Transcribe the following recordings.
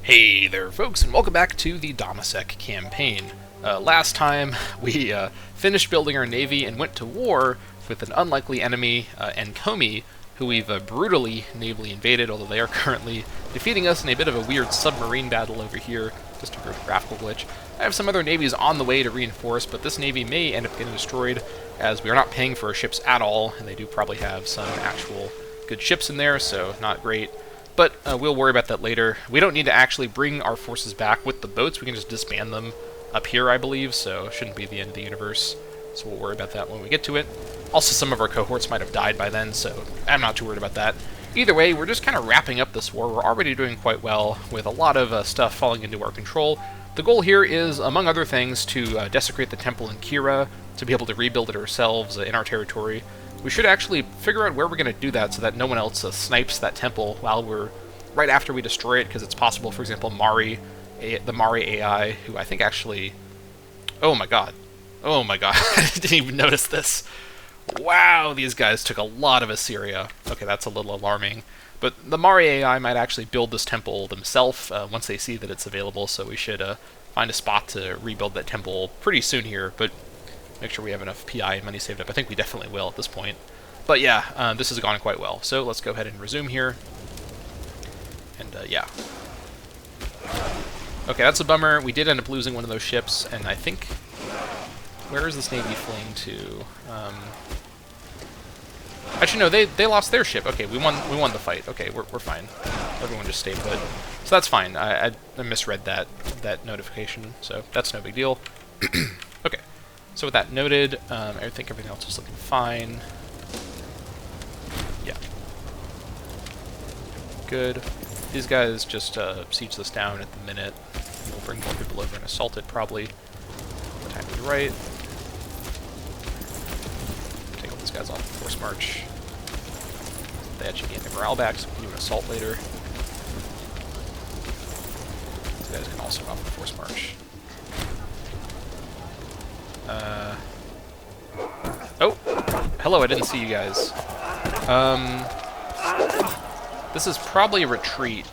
Hey there folks, and welcome back to the Dammâseq Campaign. Last time we finished building our navy and went to war with an unlikely enemy, Enkomi, who we've brutally navally invaded, although they are currently defeating us in a bit of a weird submarine battle over here, just a graphical glitch. I have some other navies on the way to reinforce, but this navy may end up getting destroyed, as we are not paying for our ships at all, and they do probably have some actual good ships in there, so not great. But we'll worry about that later. We don't need to actually bring our forces back with the boats. We can just disband them up here, I believe, so it shouldn't be the end of the universe. So we'll worry about that when we get to it. Also, some of our cohorts might have died by then, so I'm not too worried about that. Either way, we're just kind of wrapping up this war. We're already doing quite well, with a lot of stuff falling into our control. The goal here is, among other things, to desecrate the temple in Kira, to be able to rebuild it ourselves in our territory. We should actually figure out where we're going to do that so that no one else snipes that temple while we're right after we destroy it, because it's possible, for example, the Mari AI, who I think actually... Oh my god. Oh my god. I didn't even notice this. Wow, these guys took a lot of Assyria. Okay, that's a little alarming. But the Mari AI might actually build this temple themselves once they see that it's available, so we should find a spot to rebuild that temple pretty soon here, but make sure we have enough PI money saved up. I think we definitely will at this point. But yeah, this has gone quite well. So let's go ahead and resume here. And yeah. Okay, that's a bummer. We did end up losing one of those ships, and I think... Where is this navy fleeing to? Actually, no, they lost their ship. Okay, we won the fight. Okay, we're fine. Everyone just stayed put. So that's fine. I misread that notification, so that's no big deal. Okay. So with that noted, I think everything else is looking fine. Yeah. Good. These guys just siege this down at the minute. We'll bring more people over and assault it, probably. Time to be right. Take all these guys off the force march. They actually gain their morale back, so we can do an assault later. These guys can also go off the force march. Oh! Hello, I didn't see you guys. This is probably a retreat.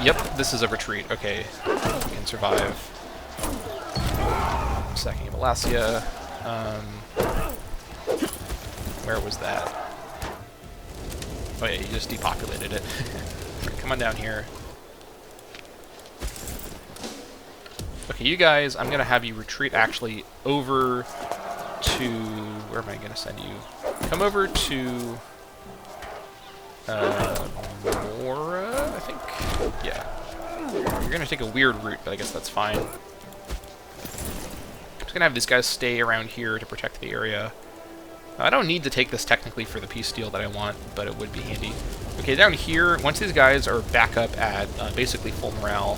Yep, this is a retreat. Okay, we can survive. Sacking of Alasia. Where was that? Oh yeah, you just depopulated it. Right, come on down here. Okay, you guys, I'm gonna have you retreat actually over to... Where am I gonna send you? Come over to... Mora, I think? Yeah. You're gonna take a weird route, but I guess that's fine. I'm just gonna have these guys stay around here to protect the area. I don't need to take this technically for the peace deal that I want, but it would be handy. Okay, down here, once these guys are back up at basically full morale,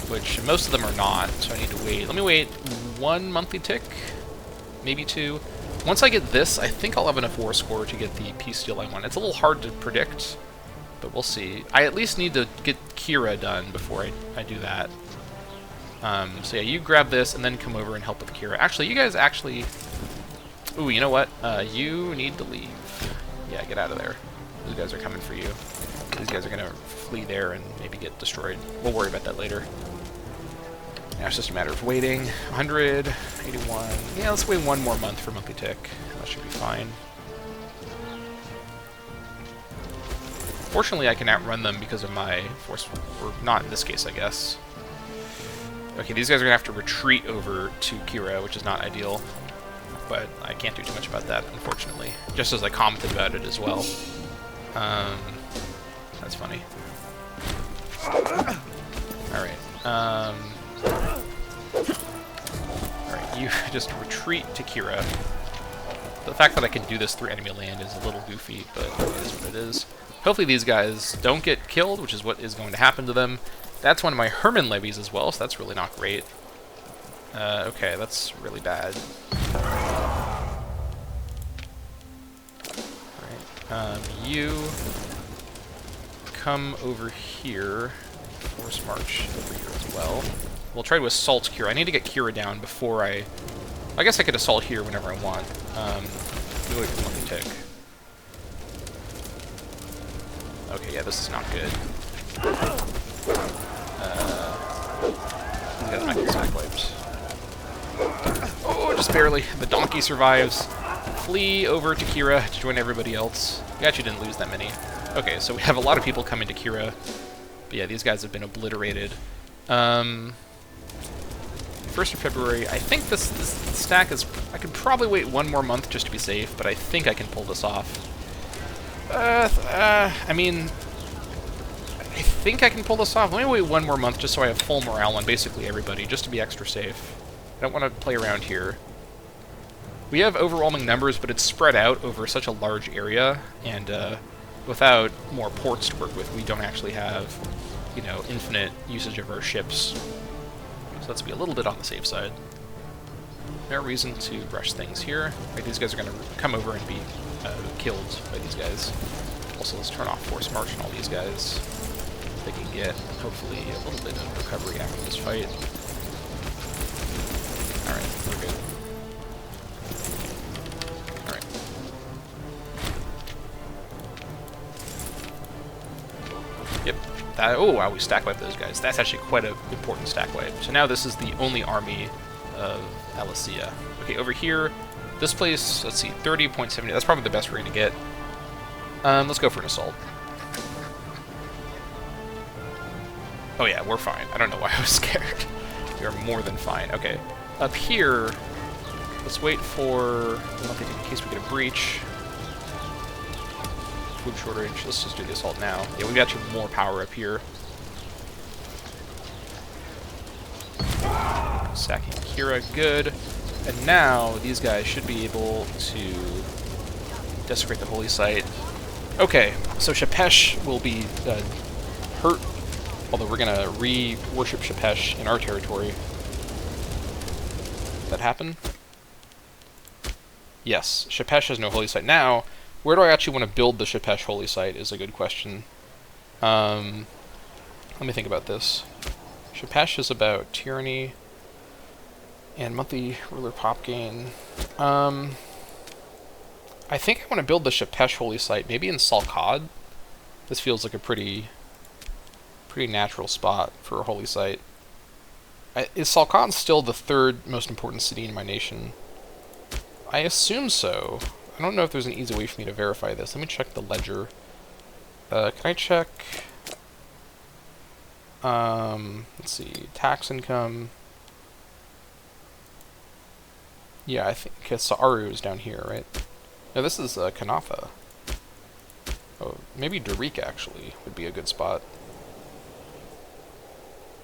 which most of them are not, so I need to wait. Let me wait 1 monthly tick, maybe 2. Once I get this, I think I'll have enough war score to get the peace deal I want. It's a little hard to predict, but we'll see. I at least need to get Kira done before I do that. So yeah, you grab this and then come over and help with Kira. Actually, you guys actually... Ooh, you know what? You need to leave. Yeah, get out of there. These guys are coming for you. These guys are going to flee there and maybe get destroyed. We'll worry about that later. Now it's just a matter of waiting. 100, 81. Yeah, let's wait 1 more month for monthly tick. That should be fine. Fortunately, I can outrun them because of my force... Or not in this case, I guess. Okay, these guys are going to have to retreat over to Kira, which is not ideal. But I can't do too much about that, unfortunately. Just as I commented about it as well. That's funny. Alright. Alright, you just retreat to Kira. The fact that I can do this through enemy land is a little goofy, but it is what it is. Hopefully these guys don't get killed, which is what is going to happen to them. That's one of my Herman levies as well, so that's really not great. Okay, that's really bad. Alright, you come over here, force march over here as well. We'll try to assault Kira. I need to get Kira down before I guess I could assault here whenever I want. Let me wait for the tick. Okay, yeah, this is not good. These guys might get stack wiped. Oh, just barely. The donkey survives. Flee over to Kira to join everybody else. We actually didn't lose that many. Okay, so we have a lot of people coming to Kira. But yeah, these guys have been obliterated. 1st of February. I think this stack is... I could probably wait one more month just to be safe, but I think I can pull this off. I mean... I think I can pull this off. Let me wait one more month just so I have full morale on basically everybody, just to be extra safe. I don't want to play around here. We have overwhelming numbers, but it's spread out over such a large area, and without more ports to work with, we don't actually have, you know, infinite usage of our ships. So let's be a little bit on the safe side. No reason to rush things here. Right, these guys are going to come over and be killed by these guys. Also, let's turn off force march on all these guys. They can get, hopefully, a little bit of recovery after this fight. Alright, we're good. Alright. Yep. Oh, wow, we stack wiped those guys. That's actually quite an important stack wipe. So now this is the only army of Alicia. Okay, over here, this place, let's see, 30.70. That's probably the best we're going to get. Let's go for an assault. Oh yeah, we're fine. I don't know why I was scared. We are more than fine. Okay. Up here, let's wait for the monthly in case we get a breach. Food shortage. Let's just do the assault now. Yeah, we've got more power up here. Sacking Kira, good. And now these guys should be able to desecrate the holy site. Okay, so Shepesh will be hurt, although we're gonna re-worship Shepesh in our territory. Did that happen? Yes, Shepesh has no holy site. Now, where do I actually want to build the Shepesh holy site is a good question. Let me think about this. Shepesh is about tyranny and monthly ruler pop gain. I think I want to build the Shepesh holy site, maybe in Salkad. This feels like a pretty natural spot for a holy site. Is Salkad still the 3rd most important city in my nation? I assume so. I don't know if there's an easy way for me to verify this. Let me check the ledger. Can I check... let's see, tax income. Yeah, I think Saaru is down here, right? No, this is Kanafa. Oh, maybe Darik actually would be a good spot.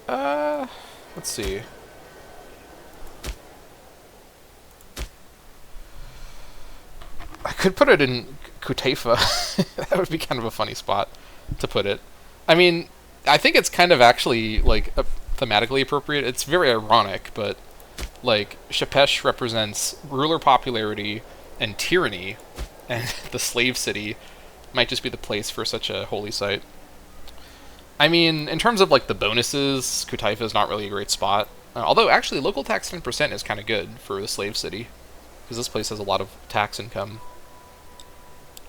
Let's see. I could put it in Kutaifa. That would be kind of a funny spot to put it. I mean, I think it's kind of actually, like, thematically appropriate. It's very ironic, but, like, Shepesh represents ruler popularity and tyranny, and the slave city might just be the place for such a holy site. I mean, in terms of, like, the bonuses, Kutaifa is not really a great spot. Although, actually, local tax 10% is kind of good for the slave city, because this place has a lot of tax income.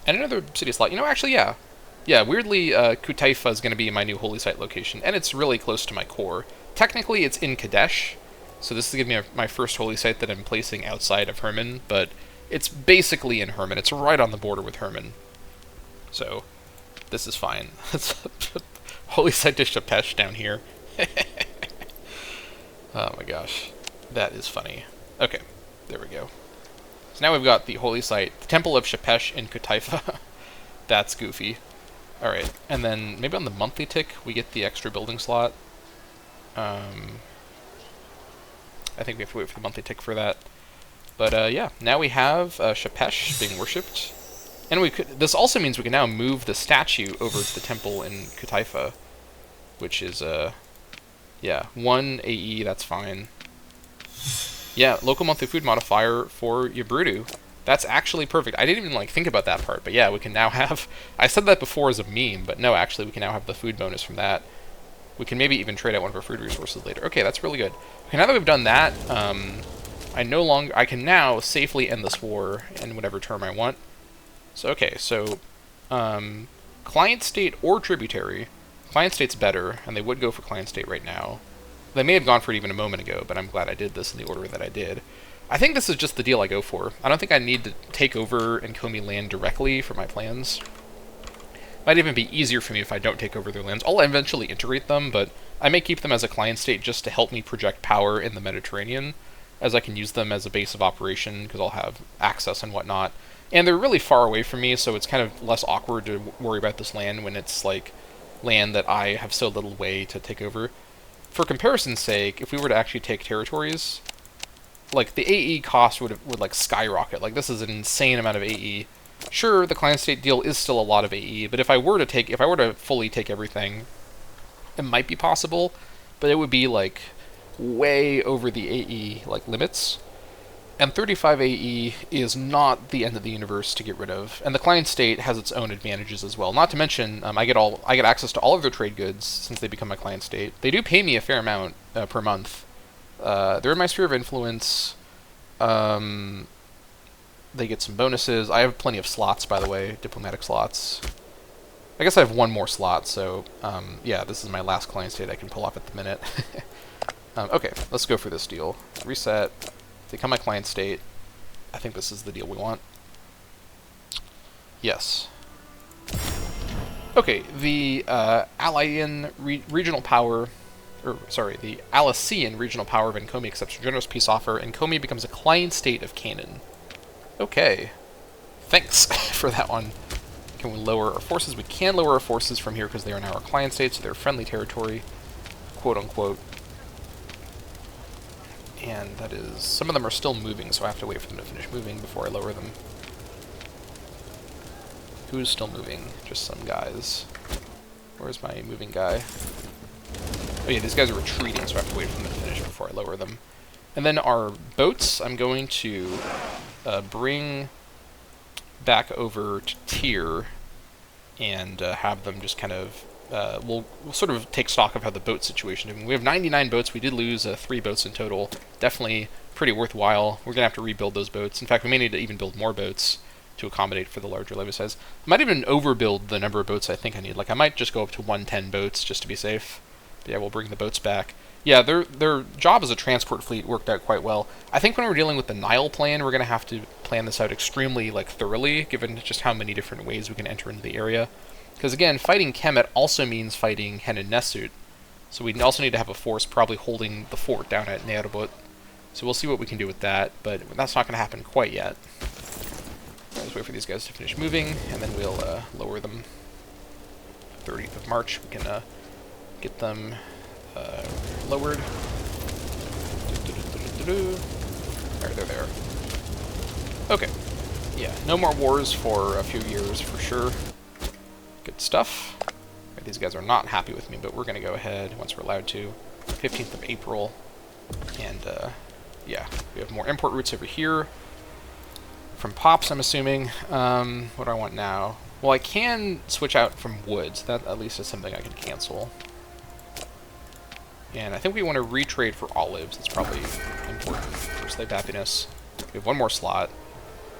And another city slot. You know, actually, yeah. Yeah, weirdly, Kutaifa is going to be my new holy site location, and it's really close to my core. Technically, it's in Kadesh, so this is going to be my first holy site that I'm placing outside of Herman, but it's basically in Herman. It's right on the border with Herman. So, this is fine. Holy site to Shepesh down here. Oh my gosh. That is funny. Okay, there we go. So now we've got the holy site, the Temple of Shepesh in Kutaifa. That's goofy. Alright, and then maybe on the monthly tick we get the extra building slot. I think we have to wait for the monthly tick for that. But yeah, now we have Shepesh being worshipped. And we could. This also means we can now move the statue over to the temple in Kutaifa, which is, yeah, 1 AE, that's fine. Yeah, local monthly food modifier for Yabrudu. That's actually perfect. I didn't even, like, think about that part, but yeah, we can now have... I said that before as a meme, but no, actually, we can now have the food bonus from that. We can maybe even trade out one of our food resources later. Okay, that's really good. Okay, now that we've done that, I can now safely end this war in whatever term I want. So, okay, so, client state or tributary. Client state's better, and they would go for client state right now. They may have gone for it even a moment ago, but I'm glad I did this in the order that I did. I think this is just the deal I go for. I don't think I need to take over Enkomi land directly for my plans. Might even be easier for me if I don't take over their lands. I'll eventually integrate them, but I may keep them as a client state just to help me project power in the Mediterranean, as I can use them as a base of operation, because I'll have access and whatnot. And they're really far away from me, so it's kind of less awkward to worry about this land when it's like land that I have so little way to take over. For comparison's sake, if we were to actually take territories, like the AE cost would like skyrocket. Like this is an insane amount of AE. Sure, the client state deal is still a lot of AE, but if I were to fully take everything, it might be possible, but it would be like way over the AE like limits. And 35 AE is not the end of the universe to get rid of, and the client state has its own advantages as well. Not to mention, I get access to all of their trade goods since they become my client state. They do pay me a fair amount per month. They're in my sphere of influence. They get some bonuses. I have plenty of slots, by the way, diplomatic slots. I guess I have one more slot, so yeah, this is my last client state I can pull off at the minute. Okay, let's go for this deal. Reset. Become my client state. I think this is the deal we want. Yes. Okay, the Alaean regional power, the Alacean regional power of Enkomi accepts a generous peace offer. Enkomi becomes a client state of Canaan. Okay. Thanks for that one. Can we lower our forces? We can lower our forces from here because they are now our client state, so they're friendly territory, quote unquote. And that is, some of them are still moving, so I have to wait for them to finish moving before I lower them. Who's still moving? Just some guys. Where's my moving guy? Oh yeah, these guys are retreating, so I have to wait for them to finish before I lower them. And then our boats, I'm going to bring back over to tier and have them just kind of we'll sort of take stock of how the boat situation is. I mean, we have 99 boats. We did lose 3 boats in total. Definitely pretty worthwhile. We're going to have to rebuild those boats. In fact, we may need to even build more boats to accommodate for the larger levy size. I might even overbuild the number of boats I think I need. Like, I might just go up to 110 boats just to be safe. But yeah, we'll bring the boats back. Yeah, their job as a transport fleet worked out quite well. I think when we're dealing with the Nile plan, we're going to have to plan this out extremely thoroughly, given just how many different ways we can enter into the area. Because again, fighting Kemet also means fighting Hen and Nesut. So we also need to have a force probably holding the fort down at Nearbut. So we'll see what we can do with that, but that's not going to happen quite yet. Let's wait for these guys to finish moving, and then we'll lower them. 30th of March, we can get them lowered. Alright, they're there. Okay. Yeah, no more wars for a few years for sure. Good stuff. Right, these guys are not happy with me, but we're going to go ahead once we're allowed to. 15th of April. And, yeah, we have more import routes over here. From Pops, I'm assuming. What do I want now? Well, I can switch out from woods. That at least is something I can cancel. And I think we want to retrade for olives. That's probably important for slave happiness. We have one more slot.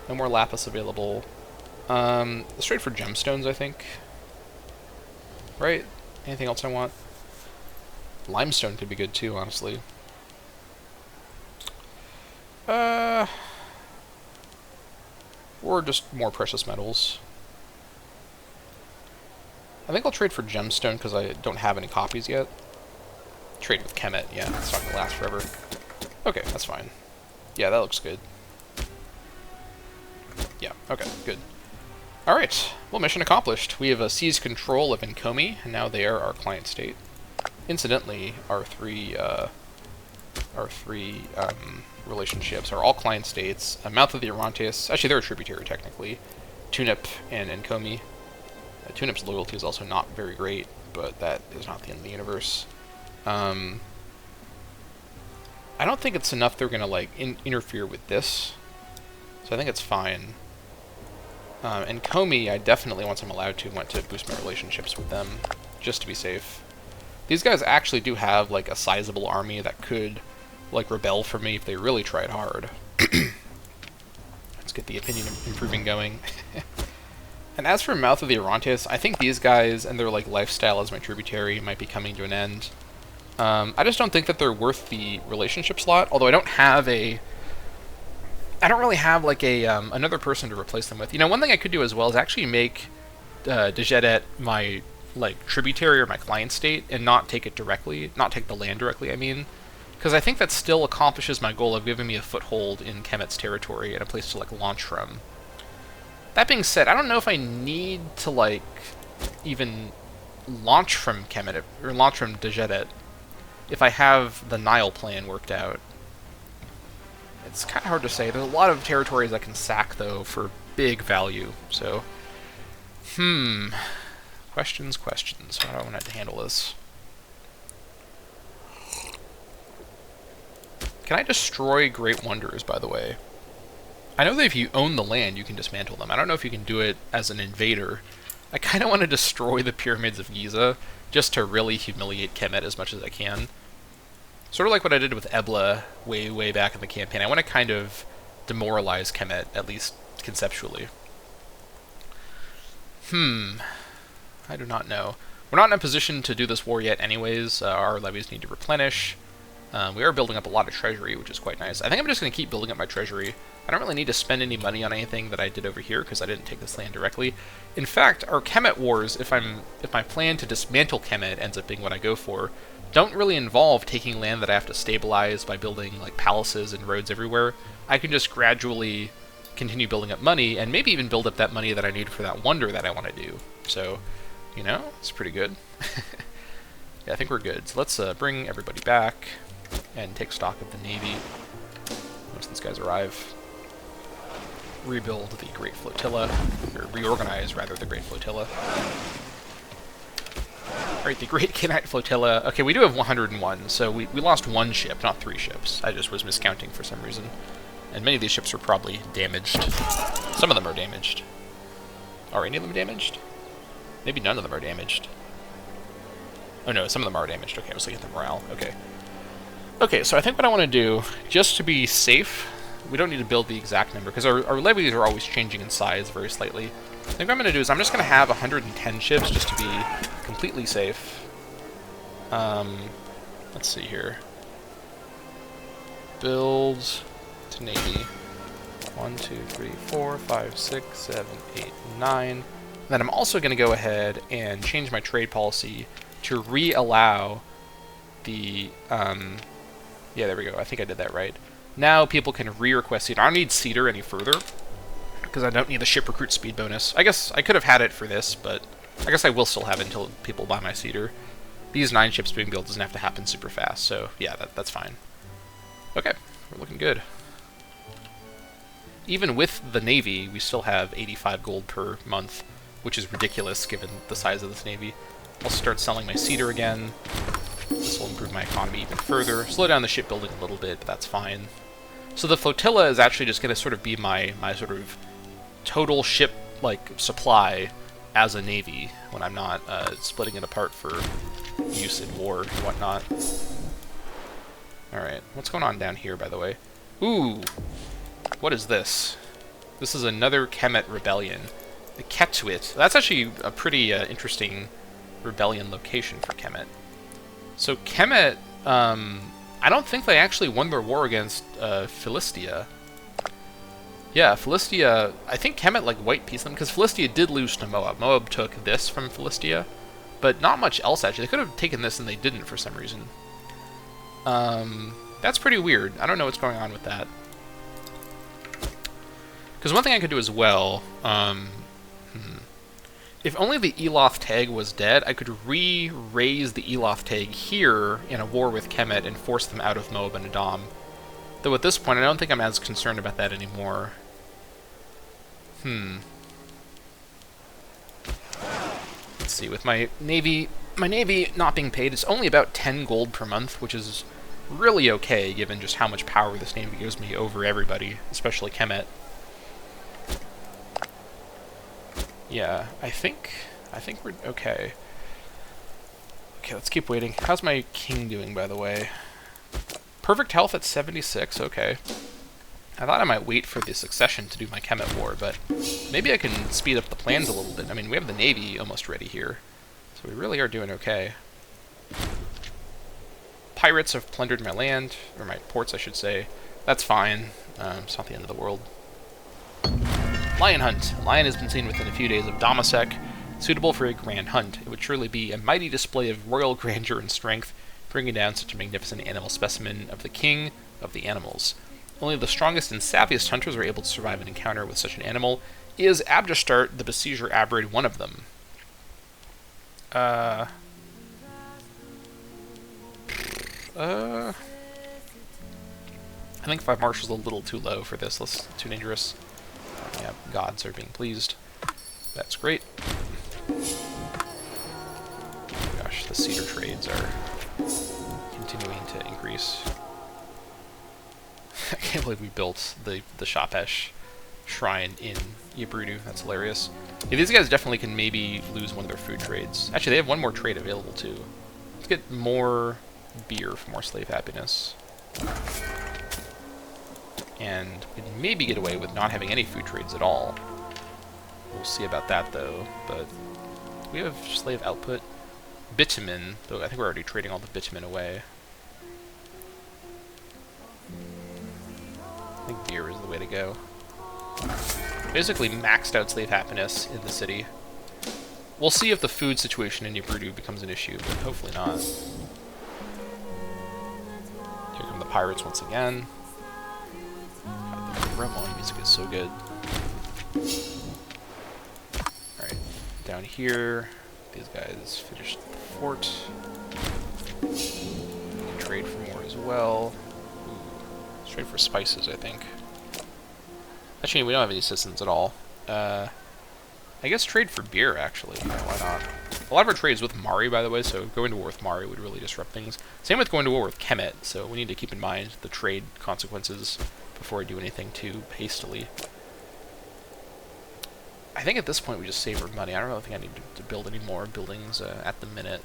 No more lapis available. Let's trade for gemstones, I think. Right? Anything else I want? Limestone could be good too, honestly. Or just more precious metals. I think I'll trade for gemstone because I don't have any copies yet. Trade with Kemet, yeah, it's not gonna last forever. Okay, that's fine. Yeah, that looks good. Yeah, okay, good. Alright, well, mission accomplished. We have seized control of Enkomi, and now they are our client state. Incidentally, our three relationships are all client states. Mouth of the Orontes, actually they're a tributary technically. Tunip and Enkomi. Tunip's loyalty is also not very great, but that is not the end of the universe. I don't think it's enough they're gonna like interfere with this, so I think it's fine. And Enkomi, I definitely, once I'm allowed to, want to boost my relationships with them, just to be safe. These guys actually do have like a sizable army that could like rebel for me if they really tried hard. Let's get the opinion improving going. And as for Mouth of the Orontes, I think these guys and their like lifestyle as my tributary might be coming to an end. I just don't think that they're worth the relationship slot. Although I don't really have like a another person to replace them with. You know, one thing I could do as well is actually make Dejedet my like tributary or my client state, and not take it directly, not take the land directly. I mean, because I think that still accomplishes my goal of giving me a foothold in Kemet's territory and a place to like launch from. That being said, I don't know if I need to like even launch from Kemet or launch from Dejedet if I have the Nile plan worked out. It's kind of hard to say. There's a lot of territories I can sack though for big value. So, questions. How do I want to handle this? Can I destroy Great Wonders, by the way? I know that if you own the land, you can dismantle them. I don't know if you can do it as an invader. I kind of want to destroy the pyramids of Giza, just to really humiliate Kemet as much as I can. Sort of like what I did with Ebla way back in the campaign. I want to kind of demoralize Kemet, at least conceptually. I do not know. We're not in a position to do this war yet anyways. Our levies need to replenish. We are building up a lot of treasury, which is quite nice. I think I'm just going to keep building up my treasury. I don't really need to spend any money on anything that I did over here, because I didn't take this land directly. In fact, our Kemet wars, if my plan to dismantle Kemet ends up being what I go for, don't really involve taking land that I have to stabilize by building like palaces and roads everywhere. I can just gradually continue building up money, and maybe even build up that money that I need for that wonder that I want to do. So, you know, it's pretty good. Yeah, I think we're good. So let's bring everybody back and take stock of the Navy once these guys arrive. Rebuild the Great Flotilla, or reorganize, rather, the Great Flotilla. Alright, the Great Canaanite Flotilla. Okay, we do have 101, so we lost one ship, not 3 ships. I just was miscounting for some reason. And many of these ships are probably damaged. Some of them are damaged. Are any of them damaged? Maybe none of them are damaged. Oh no, some of them are damaged. Okay, I was looking at the morale. Okay. Okay, so I think what I want to do, just to be safe, we don't need to build the exact number, because our levies are always changing in size very slightly. I think what I'm going to do is I'm just going to have 110 ships just to be completely safe. Let's see here. Build to Navy. 1, 2, 3, 4, 5, 6, 7, 8, 9. Then I'm also going to go ahead and change my trade policy to re-allow the... yeah, there we go. I think I did that right. Now people can re-request cedar. I don't need cedar any further, because I don't need the ship recruit speed bonus. I guess I could have had it for this, but I guess I will still have it until people buy my cedar. These 9 ships being built doesn't have to happen super fast, so yeah, that's fine. Okay, we're looking good. Even with the Navy, we still have 85 gold per month, which is ridiculous given the size of this Navy. I'll start selling my cedar again. This will improve my economy even further. Slow down the shipbuilding a little bit, but that's fine. So the flotilla is actually just going to sort of be my sort of total ship supply as a navy when I'm not splitting it apart for use in war and whatnot. Alright, what's going on down here, by the way? Ooh! What is this? This is another Kemet rebellion. The Ketuit. That's actually a pretty interesting rebellion location for Kemet. So Kemet, I don't think they actually won their war against Philistia. Yeah, Philistia, I think Kemet white pieced them, because Philistia did lose to Moab. Moab took this from Philistia, but not much else actually. They could have taken this and they didn't for some reason. That's pretty weird. I don't know what's going on with that. Because one thing I could do as well, if only the Eloth tag was dead, I could re-raise the Eloth tag here in a war with Kemet and force them out of Moab and Edom. Though at this point, I don't think I'm as concerned about that anymore. Let's see, with my navy not being paid, it's only about 10 gold per month, which is really okay given just how much power this navy gives me over everybody, especially Kemet. Yeah, I think we're okay. Okay, let's keep waiting. How's my king doing, by the way? Perfect health at 76, okay. I thought I might wait for the succession to do my Kemet War, but maybe I can speed up the plans a little bit. I mean, we have the Navy almost ready here, so we really are doing okay. Pirates have plundered my land, or my ports, I should say. That's fine. It's not the end of the world. Lion Hunt. Lion has been seen within a few days of Dammâseq, suitable for a grand hunt. It would surely be a mighty display of royal grandeur and strength, bringing down such a magnificent animal specimen of the king of the animals. Only the strongest and savviest hunters are able to survive an encounter with such an animal. Is Abdestart, the Besieger Abrid, one of them? I think 5 marshals a little too low for this. Too dangerous. Yeah, gods are being pleased. That's great. Gosh, the cedar trades are continuing to increase. I can't believe we built the Shapesh shrine in Yabrudu. That's hilarious. Yeah, these guys definitely can maybe lose one of their food trades. Actually, they have one more trade available too. Let's get more beer for more slave happiness. And we can maybe get away with not having any food trades at all. We'll see about that though. But we have slave output. Bitumen, though I think we're already trading all the bitumen away. I think beer is the way to go. Basically maxed out slave happiness in the city. We'll see if the food situation in Yabrudu becomes an issue, but hopefully not. Here come the pirates once again. God, the Romani music is so good. Alright, down here, these guys finished the fort. We can trade for more as well. Let's trade for spices, I think. Actually, we don't have any citizens at all. I guess trade for beer, actually. Yeah, why not? A lot of our trade is with Mari, by the way, so going to war with Mari would really disrupt things. Same with going to war with Kemet, so we need to keep in mind the trade consequences before we do anything too hastily. I think at this point we just save our money. I don't really think I need to build any more buildings at the minute.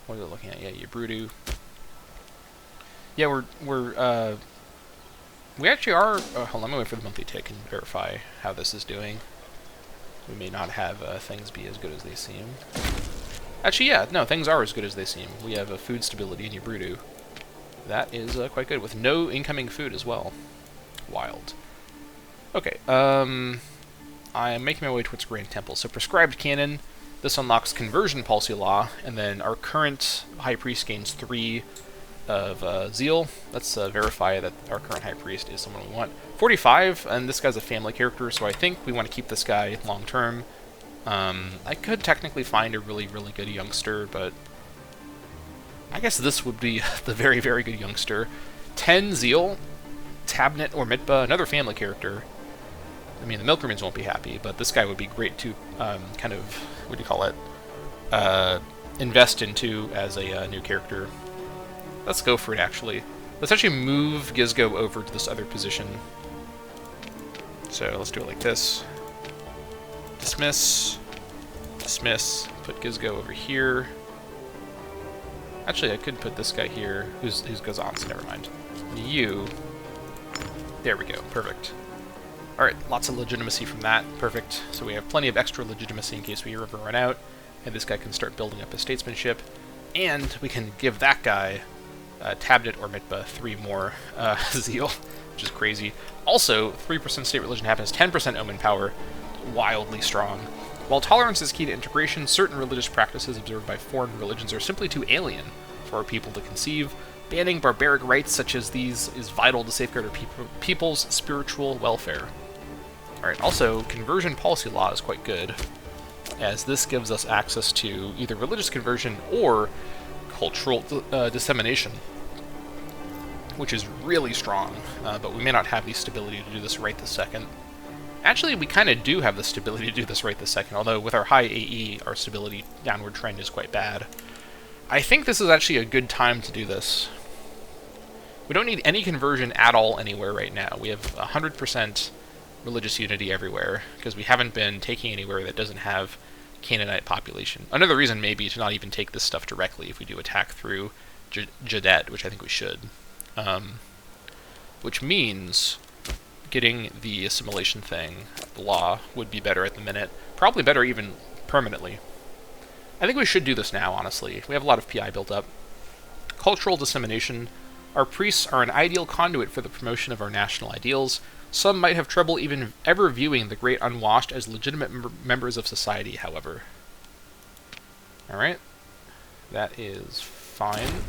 What are we looking at? Yeah, Yabrudu. Yeah, we actually are... hold on, I'm going to wait for the monthly tick and verify how this is doing. We may not have things be as good as they seem. Actually, yeah, no, things are as good as they seem. We have food stability in Yabrudu. That is quite good, with no incoming food as well. Wild. Okay, I am making my way towards Grand Temple. So, Prescribed Canon, this unlocks Conversion Policy Law, and then our current High Priest gains 3 of Zeal. Let's verify that our current High Priest is someone we want. 45, and this guy's a family character, so I think we want to keep this guy long term. I could technically find a really, really good youngster, but I guess this would be the very, very good youngster. 10 Zeal, Tabnet or Mitba, another family character. I mean, the Milkmans won't be happy, but this guy would be great to kind of, what do you call it, invest into as a new character. Let's go for it, actually. Let's actually move Gizgo over to this other position. So let's do it like this. Dismiss. Dismiss. Put Gizgo over here. Actually, I could put this guy here, who's Gazan, so never mind. You. There we go. Perfect. Alright, lots of legitimacy from that. Perfect. So we have plenty of extra legitimacy in case we ever run out. And this guy can start building up his statesmanship. And we can give that guy... Tabnet or Mitba, 3 more Zeal, which is crazy. Also, 3% state religion happiness, 10% omen power, wildly strong. While tolerance is key to integration, certain religious practices observed by foreign religions are simply too alien for our people to conceive. Banning barbaric rites such as these is vital to safeguard our people's spiritual welfare. Alright, also, Conversion Policy Law is quite good, as this gives us access to either religious conversion or cultural dissemination, which is really strong, but we may not have the stability to do this right this second. Actually, we kind of do have the stability to do this right this second, although with our high AE, our stability downward trend is quite bad. I think this is actually a good time to do this. We don't need any conversion at all anywhere right now. We have 100% religious unity everywhere, because we haven't been taking anywhere that doesn't have Canaanite population. Another reason may be to not even take this stuff directly if we do attack through Jadet, which I think we should. which means getting the assimilation thing, the law, would be better at the minute. Probably better even permanently. I think we should do this now, honestly. We have a lot of PI built up. Cultural dissemination. Our priests are an ideal conduit for the promotion of our national ideals. Some might have trouble even ever viewing the great unwashed as legitimate members of society, however. Alright. That is fine.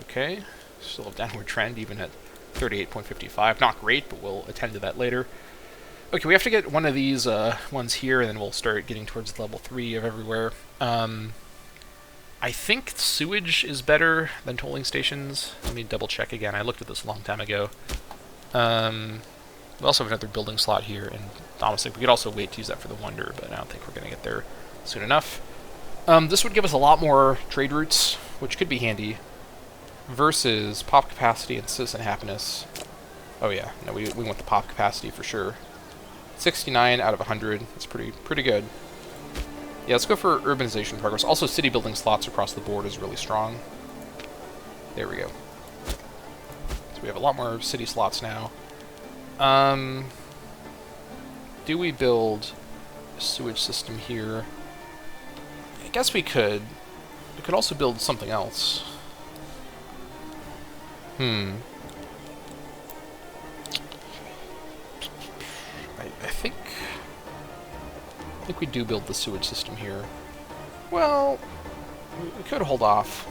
Okay. Still a downward trend, even at 38.55. Not great, but we'll attend to that later. Okay, we have to get one of these ones here, and then we'll start getting towards level 3 of everywhere. I think sewage is better than tolling stations. Let me double check again. I looked at this a long time ago. We also have another building slot here in Dammâseq. We could also wait to use that for the Wonder, but I don't think we're going to get there soon enough. This would give us a lot more trade routes, which could be handy, versus pop capacity and citizen happiness. Oh yeah, no, we want the pop capacity for sure. 69 out of 100. That's pretty good. Yeah, let's go for urbanization progress. Also, city building slots across the board is really strong. There we go. So we have a lot more city slots now. Do we build a sewage system here? I guess we could. We could also build something else. I think we do build the sewage system here. Well, we could hold off.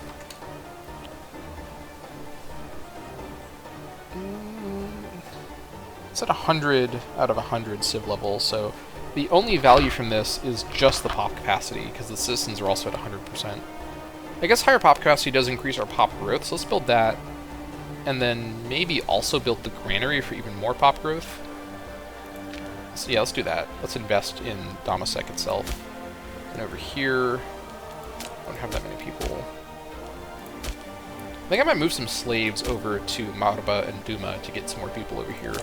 It's at 100 out of 100 civ level, so the only value from this is just the pop capacity, because the citizens are also at 100%. I guess higher pop capacity does increase our pop growth, so let's build that. And then maybe also build the granary for even more pop growth. So yeah, let's do that. Let's invest in Dammâseq itself. And over here, I don't have that many people. I think I might move some slaves over to Marba and Duma to get some more people over here.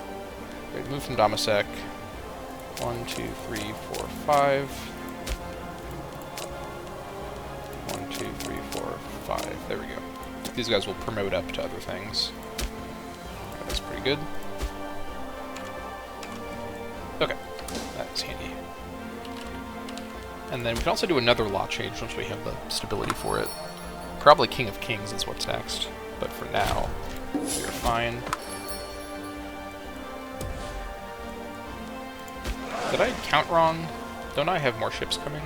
Right, move from Dammâseq. 1, 2, 3, 4, 5. 1, 2, 3, 4, 5. There we go. These guys will promote up to other things. That's pretty good. Okay, that's handy. And then we can also do another law change once we have the stability for it. Probably King of Kings is what's next, but for now, we are fine. Did I count wrong? Don't I have more ships coming?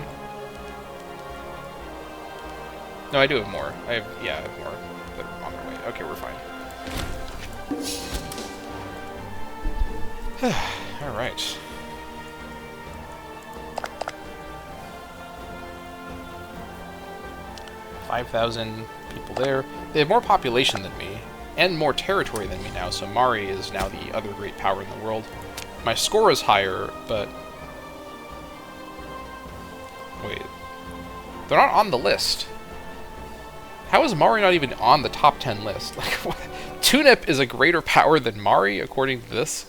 No, I do have more. I have more that are on their way. Okay, we're fine. Alright. $5,000 people there. They have more population than me, and more territory than me now, so Mari is now the other great power in the world. My score is higher, but... Wait. They're not on the list. How is Mari not even on the top 10 list? Like, what? Tunip is a greater power than Mari, according to this?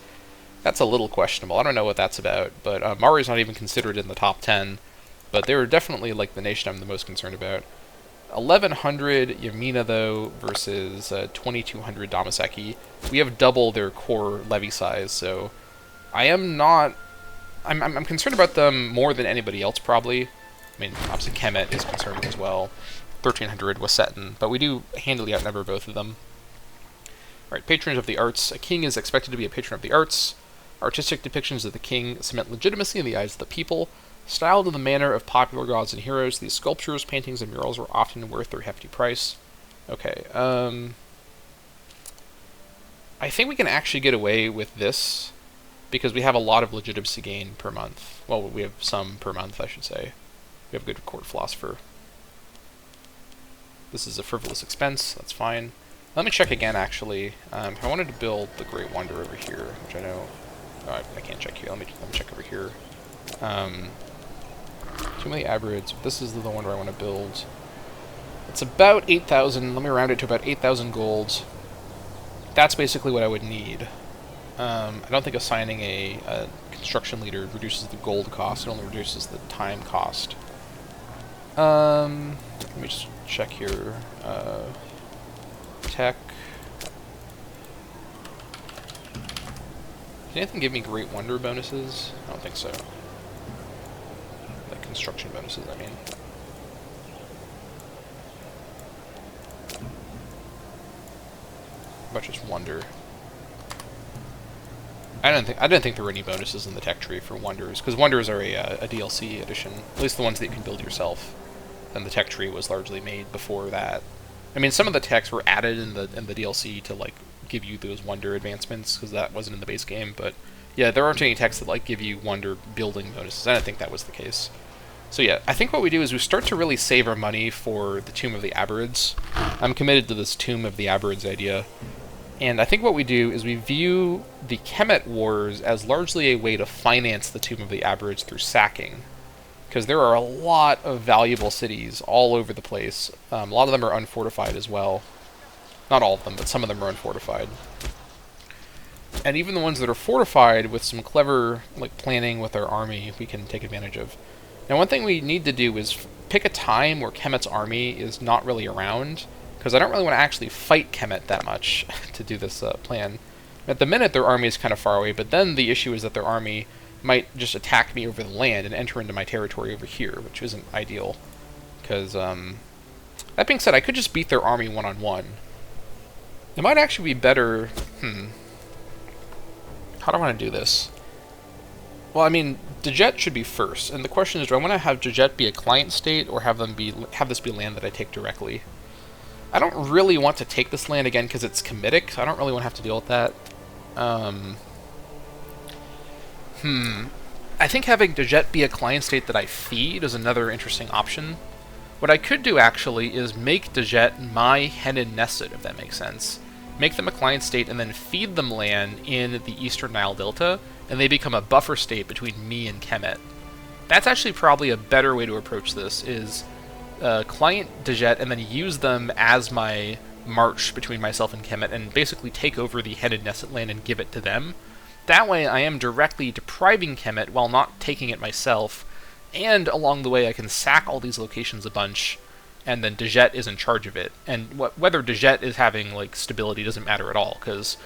That's a little questionable. I don't know what that's about, but Mari's not even considered in the top 10. But they're definitely, like, the nation I'm the most concerned about. 1,100 Yamina, though, versus 2,200 Dammâseq. We have double their core levy size, so I am not... I'm concerned about them more than anybody else, probably. I mean, obviously Kemet is concerned as well. 1,300 Wasetan, but we do handily outnumber both of them. Alright, Patrons of the Arts. A king is expected to be a patron of the arts. Artistic depictions of the king cement legitimacy in the eyes of the people. Styled in the manner of popular gods and heroes, these sculptures, paintings, and murals were often worth their hefty price. Okay, I think we can actually get away with this, because we have a lot of legitimacy gain per month. Well, we have some per month, I should say. We have a good court philosopher. This is a frivolous expense, that's fine. Let me check again, actually. If I wanted to build the Great Wonder over here, which I know... Oh, I can't check here. Let me check over here. Too many abrids. This is the wonder I want to build. It's about 8,000. Let me round it to about 8,000 gold. That's basically what I would need. I don't think assigning a construction leader reduces the gold cost. It only reduces the time cost. Let me just check here. Tech. Did anything give me Great Wonder bonuses? I don't think so. Like construction bonuses, I mean. How about just Wonder? I didn't think there were any bonuses in the tech tree for Wonders, because Wonders are a DLC edition, at least the ones that you can build yourself. And the tech tree was largely made before that. I mean, some of the techs were added in the DLC to like give you those Wonder advancements, because that wasn't in the base game. But yeah, there aren't any techs that like give you Wonder building bonuses. I don't think that was the case. So yeah, I think what we do is we start to really save our money for the Tomb of the Aborids. I'm committed to this Tomb of the Aborids idea. And I think what we do is we view the Kemet Wars as largely a way to finance the Tomb of the Aborids through sacking. Because there are a lot of valuable cities all over the place. A lot of them are unfortified as well. Not all of them, but some of them are unfortified. And even the ones that are fortified, with some clever planning with our army, we can take advantage of. Now, one thing we need to do is pick a time where Kemet's army is not really around, because I don't really want to actually fight Kemet that much to do this plan. At the minute, their army is kind of far away, but then the issue is that their army might just attack me over the land and enter into my territory over here, which isn't ideal. Because, that being said, I could just beat their army one-on-one. It might actually be better... How do I want to do this? Well, I mean, Djet should be first, and the question is, do I want to have Djet be a client state, or have this be land that I take directly? I don't really want to take this land again because it's Kemetic, so I don't really want to have to deal with that. I think having Djet be a client state that I feed is another interesting option. What I could do, actually, is make Djet my Henin Nesset, if that makes sense. Make them a client state and then feed them land in the Eastern Nile Delta, and they become a buffer state between me and Kemet. That's actually probably a better way to approach this, is client Djet and then use them as my march between myself and Kemet, and basically take over the Henin Nesset land and give it to them. That way I am directly depriving Kemet while not taking it myself, and along the way I can sack all these locations a bunch, and then Djet is in charge of it. And whether Djet is having stability doesn't matter at all, because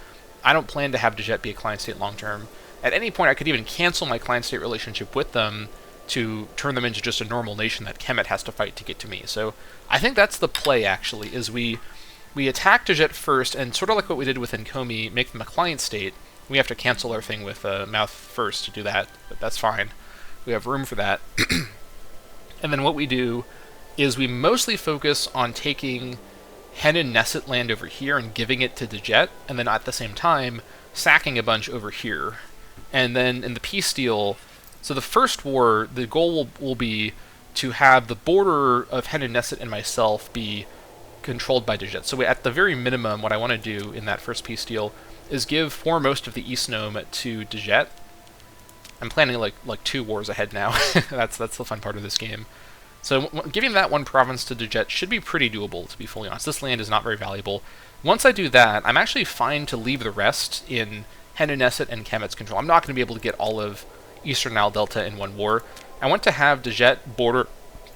I don't plan to have Djet be a client state long term. At any point I could even cancel my client state relationship with them to turn them into just a normal nation that Kemet has to fight to get to me. So I think that's the play, actually, is we attack Djet first, and sort of like what we did with Nkomi, make them a client state. We have to cancel our thing with Mouth first to do that, but that's fine. We have room for that. And then what we do is we mostly focus on taking Henin Nesset land over here and giving it to Djet, and then at the same time sacking a bunch over here. And then in the peace deal, so the first war, the goal will be to have the border of Henin Nesset and myself be controlled by Djet. So at the very minimum, what I want to do in that first peace deal is give foremost of the East Nome to Djet. I'm planning like 2 wars ahead now. That's the fun part of this game. So giving that one province to Djet should be pretty doable, to be fully honest. This land is not very valuable. Once I do that, I'm actually fine to leave the rest in Henin Nesset and Kemet's control. I'm not going to be able to get all of Eastern Nile Delta in one war. I want to have Djet border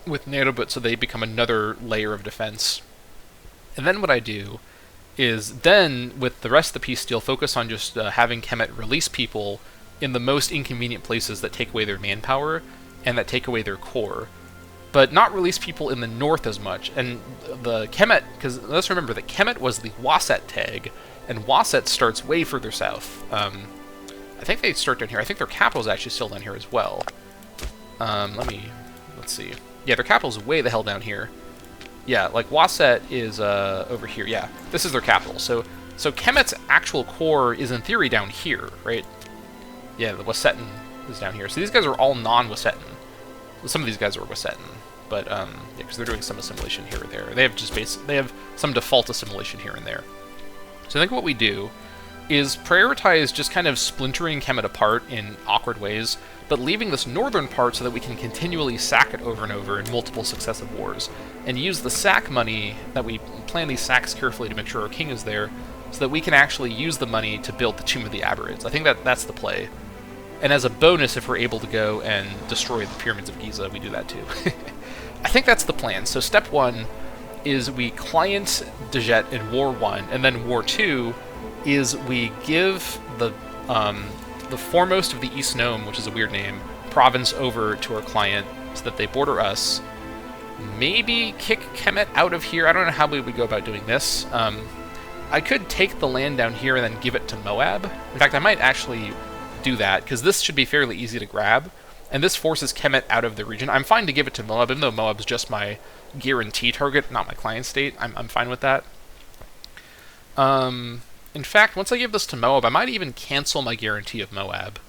with Nerobut so they become another layer of defense. And then what I do is then, with the rest of the peace deal, focus on just having Kemet release people in the most inconvenient places that take away their manpower and that take away their core. But not release people in the north as much. And the Kemet, because let's remember that Kemet was the Waset tag, and Waset starts way further south. I think they start down here. I think their capital is actually still down here as well. Let's see. Yeah, their capital's way the hell down here. Yeah, Waset is over here. Yeah, this is their capital. So Kemet's actual core is in theory down here, right? Yeah, the Wasetan is down here. So these guys are all non-Wasetan. Some of these guys are Wasetan, but yeah, because they're doing some assimilation here or there. They have some default assimilation here and there. So I think what we do is prioritize just kind of splintering Kemet apart in awkward ways, but leaving this northern part so that we can continually sack it over and over in multiple successive wars, and use the sack money that we plan these sacks carefully to make sure our king is there, so that we can actually use the money to build the Tomb of the Aborids. I think that's the play. And as a bonus, if we're able to go and destroy the Pyramids of Giza, we do that too. I think that's the plan. So step 1 is we client Djet in War 1, and then War 2 is we give the the foremost of the East Nome, which is a weird name, province over to our client so that they border us. Maybe kick Kemet out of here. I don't know how we would go about doing this. I could take the land down here and then give it to Moab. In fact, I might actually do that, because this should be fairly easy to grab, and this forces Kemet out of the region. I'm fine to give it to Moab, even though Moab's just my guarantee target, not my client state. I'm fine with that. In fact, once I give this to Moab, I might even cancel my guarantee of Moab.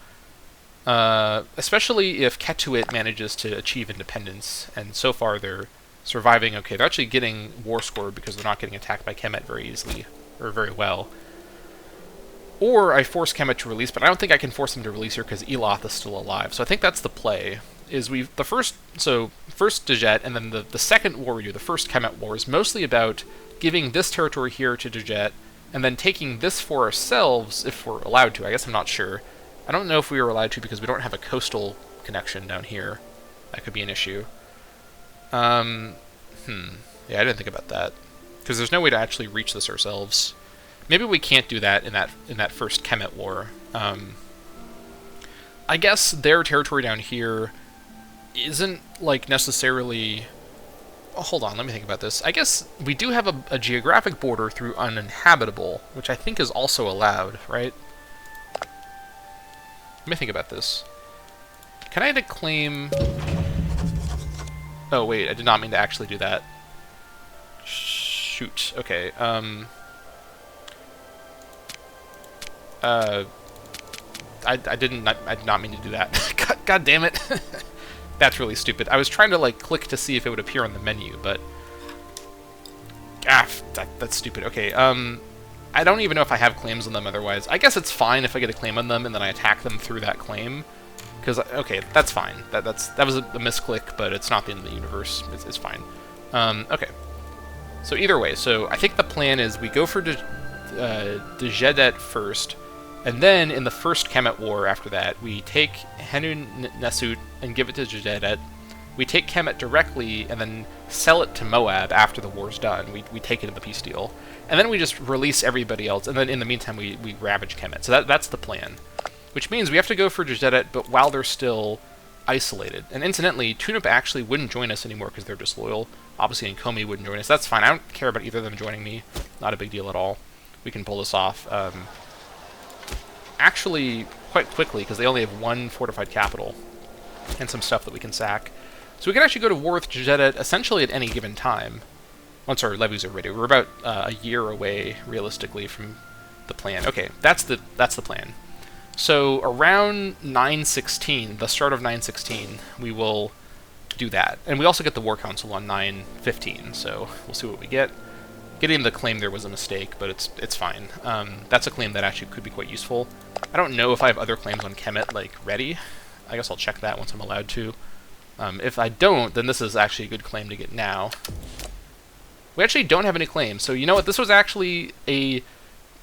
Especially if Ketuit manages to achieve independence, and so far they're surviving okay. They're actually getting war score because they're not getting attacked by Kemet very easily, or very well. Or I force Kemet to release, but I don't think I can force him to release here because Eloth is still alive. So I think that's the play. Is first Deject, and then the second war we do, the first Kemet war, is mostly about giving this territory here to Deject, and then taking this for ourselves if we're allowed to. I guess I'm not sure. I don't know if we were allowed to because we don't have a coastal connection down here. That could be an issue. Yeah, I didn't think about that because there's no way to actually reach this ourselves. Maybe we can't do that in that first Kemet war. I guess their territory down here isn't like necessarily. Oh, hold on, let me think about this. I guess we do have a geographic border through uninhabitable, which I think is also allowed, right? Let me think about this. Can I claim? Oh wait, I did not mean to actually do that. Shoot. Okay. I did not mean to do that. God damn it. That's really stupid. I was trying to like click to see if it would appear on the menu, but that's stupid. Okay. I don't even know if I have claims on them otherwise. I guess it's fine if I get a claim on them and then I attack them through that claim. Because, okay, that's fine. That was a misclick, but it's not the end of the universe. It's fine. Okay. So either way, so I think the plan is we go for Dejedet first, and then in the first Kemet War after that, we take Henun Nesut and give it to Dejedet. We take Kemet directly and then sell it to Moab after the war's done. We take it in the peace deal. And then we just release everybody else, and then in the meantime we ravage Kemet. So that's the plan. Which means we have to go for Dejedet, but while they're still isolated. And incidentally, Tunup actually wouldn't join us anymore because they're disloyal. Obviously, and Comey wouldn't join us. That's fine. I don't care about either of them joining me. Not a big deal at all. We can pull this off. Actually, quite quickly, because they only have one fortified capital and some stuff that we can sack. So we can actually go to war with Dejedet essentially at any given time, once our levies are ready. We're about a year away, realistically, from the plan. Okay, that's the plan. So around 916, the start of 916, we will do that. And we also get the War Council on 915, so we'll see what we get. Getting the claim there was a mistake, but it's fine. That's a claim that actually could be quite useful. I don't know if I have other claims on Kemet, like, ready. I guess I'll check that once I'm allowed to. If I don't, then this is actually a good claim to get now. We actually don't have any claims, so you know what? This was actually a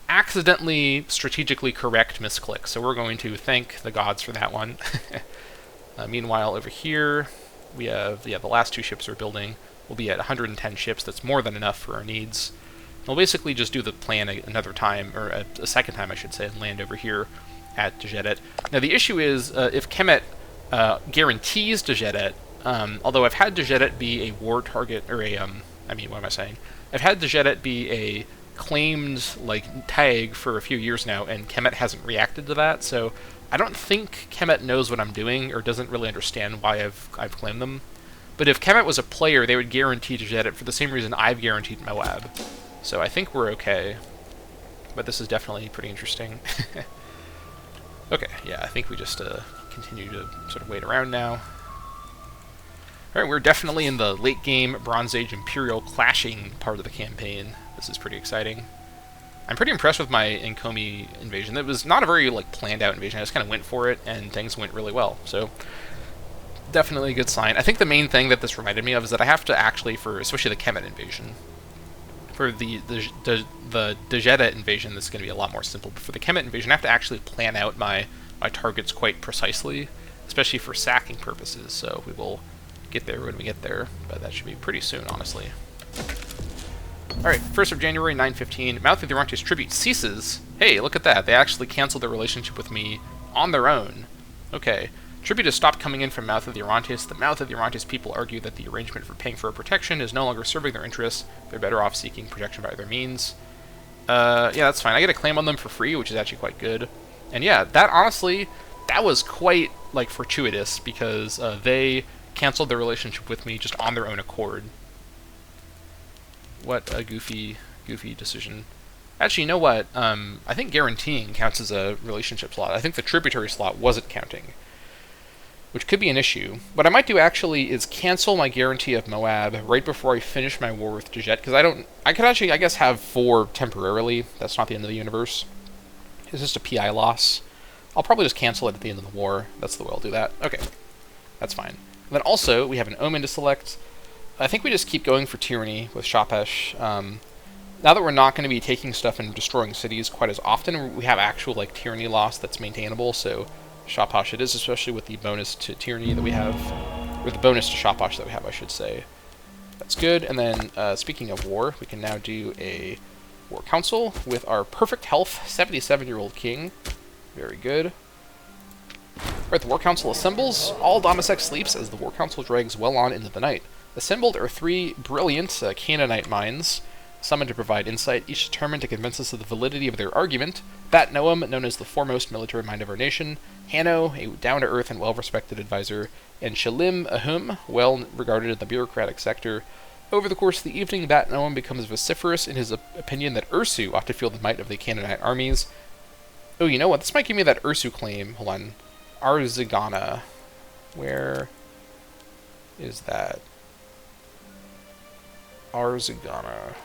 accidentally strategically correct misclick, so we're going to thank the gods for that one. Meanwhile, over here, we have the last two ships we're building. We'll be at 110 ships. That's more than enough for our needs. We'll basically just do the plan another time, or a second time, I should say, and land over here at Dejedet. Now, the issue is, if Kemet guarantees Dejedet, although I've had Dejedet be a war target, or a, what am I saying? I've had Dejedet be a claimed, like, tag for a few years now, and Kemet hasn't reacted to that, so I don't think Kemet knows what I'm doing, or doesn't really understand why I've claimed them. But if Kemet was a player, they would guarantee Dejedet for the same reason I've guaranteed Moab. So I think we're okay. But this is definitely pretty interesting. Okay, yeah, I think we just continue to sort of wait around now. Alright, we're definitely in the late game Bronze Age Imperial clashing part of the campaign. This is pretty exciting. I'm pretty impressed with my Enkomi invasion. It was not a very planned out invasion. I just kind of went for it, and things went really well. So definitely a good sign. I think the main thing that this reminded me of is that I have to actually, for especially the Kemet invasion, for the Dejedet invasion, this is going to be a lot more simple. But for the Kemet invasion, I have to actually plan out my targets quite precisely, especially for sacking purposes. So we will get there when we get there, but that should be pretty soon, honestly. Alright, 1st of January, 915. Mouth of the Orontes tribute ceases. Hey, look at that. They actually canceled their relationship with me on their own. Okay. Tribute has stopped coming in from Mouth of the Orontes. The Mouth of the Orontes people argue that the arrangement for paying for a protection is no longer serving their interests. They're better off seeking protection by other means. Yeah, that's fine. I get a claim on them for free, which is actually quite good. And yeah, that honestly, that was quite, like, fortuitous, because they canceled their relationship with me just on their own accord. What a goofy decision. Actually, you know what? I think guaranteeing counts as a relationship slot. I think the tributary slot wasn't counting, which could be an issue. What I might do, actually, is cancel my guarantee of Moab right before I finish my war with Djet, because I could actually, I guess, have 4 temporarily. That's not the end of the universe. It's just a PI loss. I'll probably just cancel it at the end of the war. That's the way I'll do that. Okay. That's fine. And then also, we have an Omen to select. I think we just keep going for Tyranny with Shapesh. Now that we're not going to be taking stuff and destroying cities quite as often, we have actual, like, Tyranny loss that's maintainable, so Shapesh it is, especially with the bonus to Tyranny that we have, or the bonus to Shapesh that we have, I should say. That's good. And then, speaking of war, we can now do a War Council with our perfect health 77-year-old king. Very good. Alright, the War Council assembles. All Dammâseq sleeps as the War Council drags well on into the night. Assembled are 3 brilliant Canaanite minds, summoned to provide insight, each determined to convince us of the validity of their argument. Bat Noam, known as the foremost military mind of our nation, Hanno, a down-to-earth and well-respected advisor, and Shalim Ahum, well regarded in the bureaucratic sector. Over the course of the evening, Bat Noam becomes vociferous in his opinion that Ursu ought to feel the might of the Canaanite armies. Oh, you know what? This might give me that Ursu claim. Hold on. Arzigana. Where is that? Arzigana.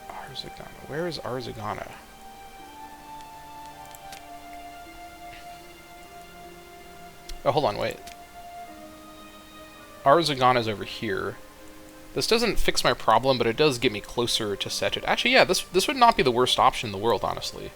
Arzigana. Where is Arzigana? Oh, hold on, wait. Arzigana is over here. This doesn't fix my problem, but it does get me closer to Setet. Actually, yeah, this would not be the worst option in the world, honestly.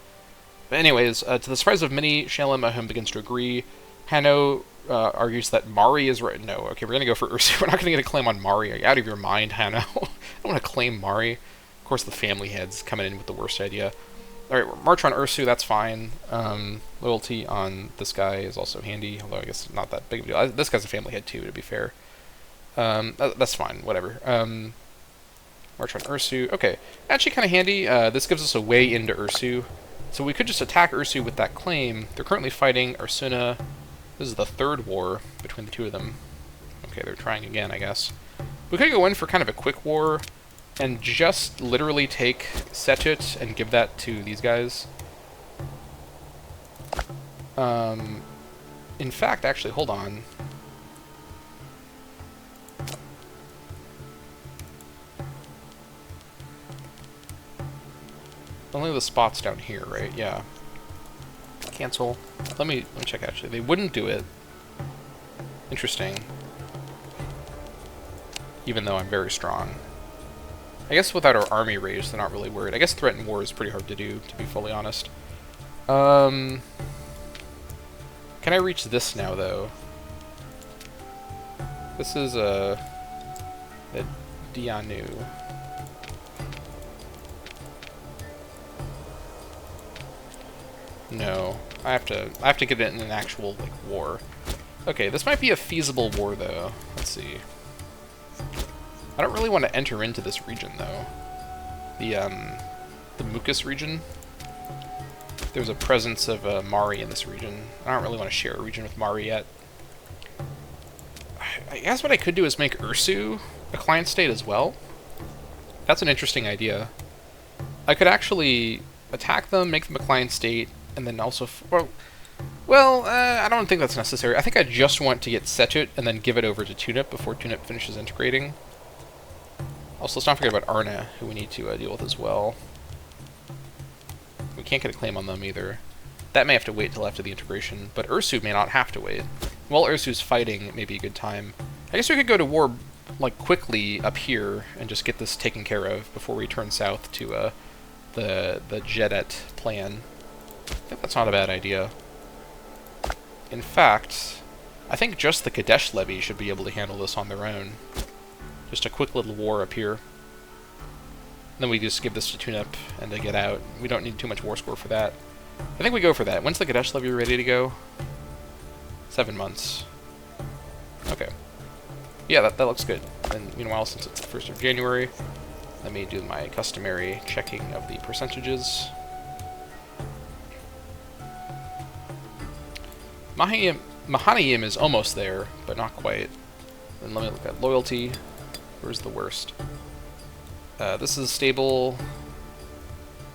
But anyways, to the surprise of many, Shalem Ahum begins to agree. Hanno argues that Mari is right. No, okay, we're going to go for Ursu. We're not going to get a claim on Mari. Are you out of your mind, Hanno? I don't want to claim Mari. Of course, the family head's coming in with the worst idea. Alright, March on Ursu, that's fine. Loyalty on this guy is also handy, although I guess not that big of a deal. This guy's a family head too, to be fair. That's fine, whatever. March on Ursu. Okay, actually kind of handy. This gives us a way into Ursu. So we could just attack Ursu with that claim. They're currently fighting Arsuna. This is the 3rd war between the two of them. Okay, they're trying again, I guess. We could go in for kind of a quick war and just literally take Setet and give that to these guys. In fact, actually, hold on. Only the spots down here, right? Yeah. Cancel. Let me check, actually. They wouldn't do it. Interesting. Even though I'm very strong. I guess without our army raised, they're not really worried. I guess threaten war is pretty hard to do, to be fully honest. Can I reach this now, though? This is the Dianu. No, I have to get it in an actual, like, war. Okay, this might be a feasible war, though. Let's see. I don't really want to enter into this region, though. The Mucus region. There's a presence of Mari in this region. I don't really want to share a region with Mari yet. I guess what I could do is make Ursu a client state as well. That's an interesting idea. I could actually attack them, make them a client state, and then also... I don't think that's necessary. I think I just want to get Setet and then give it over to Tunip before Tunip finishes integrating. Also, let's not forget about Arna, who we need to deal with as well. We can't get a claim on them either. That may have to wait till after the integration, but Ursu may not have to wait. While Ursu's fighting, it may be a good time. I guess we could go to war, like, quickly up here and just get this taken care of before we turn south to the Jedet plan. I think that's not a bad idea. In fact, I think just the Kadesh levy should be able to handle this on their own. Just a quick little war up here. then we just give this to tune up and to get out. We don't need too much war score for that. I think we go for that. When's the Kadesh levy ready to go? 7 months. Okay. Yeah, that looks good. And meanwhile, since it's the 1st of January, let me do my customary checking of the percentages. Mahanaim is almost there, but not quite. Then let me look at loyalty. Where's the worst? This is stable.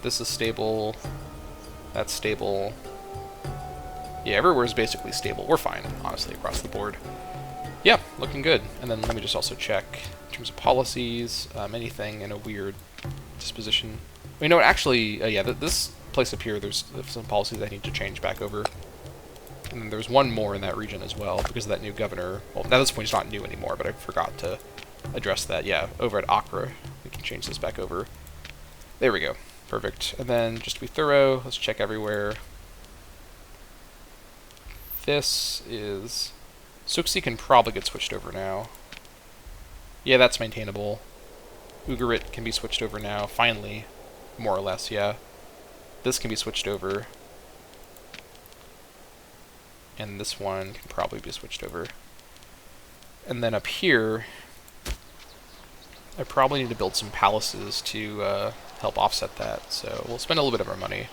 This is stable. That's stable. Yeah, everywhere's basically stable. We're fine, honestly, across the board. Yeah, looking good. And then let me just also check in terms of policies, anything in a weird disposition. You know what, actually, yeah, this place up here, there's some policies I need to change back over. And then there's one more in that region as well, because of that new governor. Well, at this point, it's not new anymore, but I forgot to address that. Yeah, over at Accra, we can change this back over. There we go. Perfect. And then, just to be thorough, let's check everywhere. This is... Suxi can probably get switched over now. Yeah, that's maintainable. Ugarit can be switched over now, finally. More or less, yeah. This can be switched over. And this one can probably be switched over. And then up here, I probably need to build some palaces to help offset that. So we'll spend a little bit of our money.